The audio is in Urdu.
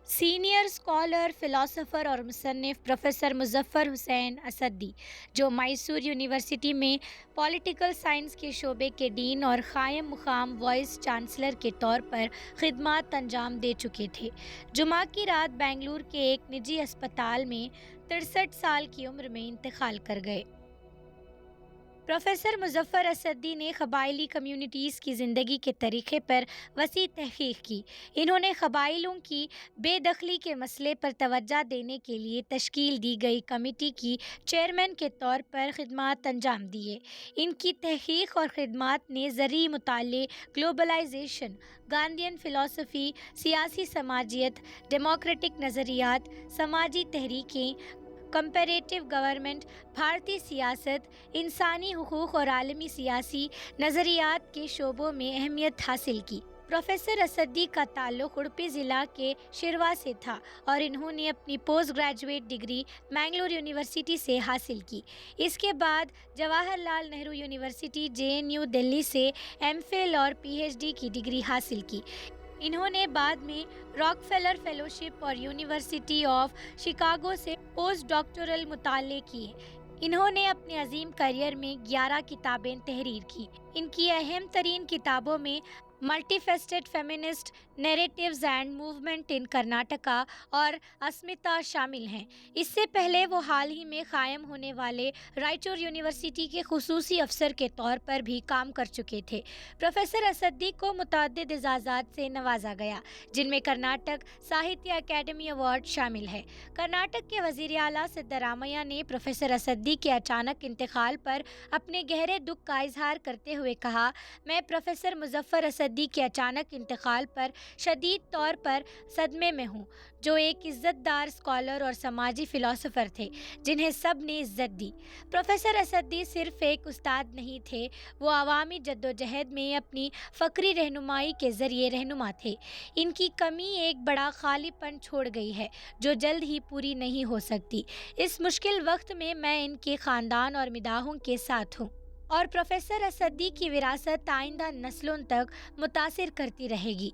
سینئر اسکالر فلاسفر اور مصنف پروفیسر مظفر حسین اسدی، جو میسور یونیورسٹی میں پولیٹیکل سائنس کے شعبے کے ڈین اور قائم مقام وائس چانسلر کے طور پر خدمات انجام دے چکے تھے، جمعہ کی رات بنگلور کے ایک نجی ہسپتال میں 63 سال کی عمر میں انتقال کر گئے۔ پروفیسر مظفر اسدی نے قبائلی کمیونٹیز کی زندگی کے طریقے پر وسیع تحقیق کی۔ انہوں نے قبائلیوں کی بے دخلی کے مسئلے پر توجہ دینے کے لیے تشکیل دی گئی کمیٹی کی چیئرمین کے طور پر خدمات انجام دیے۔ ان کی تحقیق اور خدمات نے زرعی مطالعے، گلوبلائزیشن، گاندھین فلسفی، سیاسی سماجیت، ڈیموکریٹک نظریات، سماجی تحریکیں، کمپیریٹو گورنمنٹ، بھارتی سیاست، انسانی حقوق اور عالمی سیاسی نظریات کے شعبوں میں اہمیت حاصل کی۔ پروفیسر اسدی کا تعلق اڈپی ضلع کے شروا سے تھا اور انہوں نے اپنی post graduate degree Bangalore university سے حاصل کی۔ اس کے بعد جواہر لال نہرو یونیورسٹی JNU دلی سے MPhil اور PhD کی ڈگری حاصل کی۔ انہوں نے بعد میں راک فیلر فیلوشپ اور یونیورسٹی آف شکاگو سے پوسٹ ڈاکٹورل مطالعے کیے۔ انہوں نے اپنے عظیم کیریئر میں 11 کتابیں تحریر کی۔ ان کی اہم ترین کتابوں میں multi faceted feminist narratives and movement ان کرناٹکا اور اسمتا شامل ہیں۔ اس سے پہلے وہ حال ہی میں قائم ہونے والے رائچور یونیورسٹی کے خصوصی افسر کے طور پر بھی کام کر چکے تھے۔ پروفیسر اسدی کو متعدد اعزازات سے نوازا گیا، جن میں کرناٹک ساہتیہ اکیڈمی ایوارڈ شامل ہے۔ کرناٹک کے وزیر اعلیٰ سدارامیا نے پروفیسر اسدی کے اچانک انتقال پر اپنے گہرے دکھ کا اظہار کرتے ہوئے کہا، میں پروفیسر مظفر اسدی کے اچانک انتقال پر شدید طور پر صدمے میں ہوں، جو ایک عزت دار اسکالر اور سماجی فلاسفر تھے جنہیں سب نے عزت دی۔ پروفیسر اسدی صرف ایک استاد نہیں تھے، وہ عوامی جدوجہد میں اپنی فکری رہنمائی کے ذریعے رہنما تھے۔ ان کی کمی ایک بڑا خالی پن چھوڑ گئی ہے جو جلد ہی پوری نہیں ہو سکتی۔ اس مشکل وقت میں ان کے خاندان اور مداحوں کے ساتھ ہوں اور پروفیسر اسدی کی وراثت آئندہ نسلوں تک متاثر کرتی رہے گی۔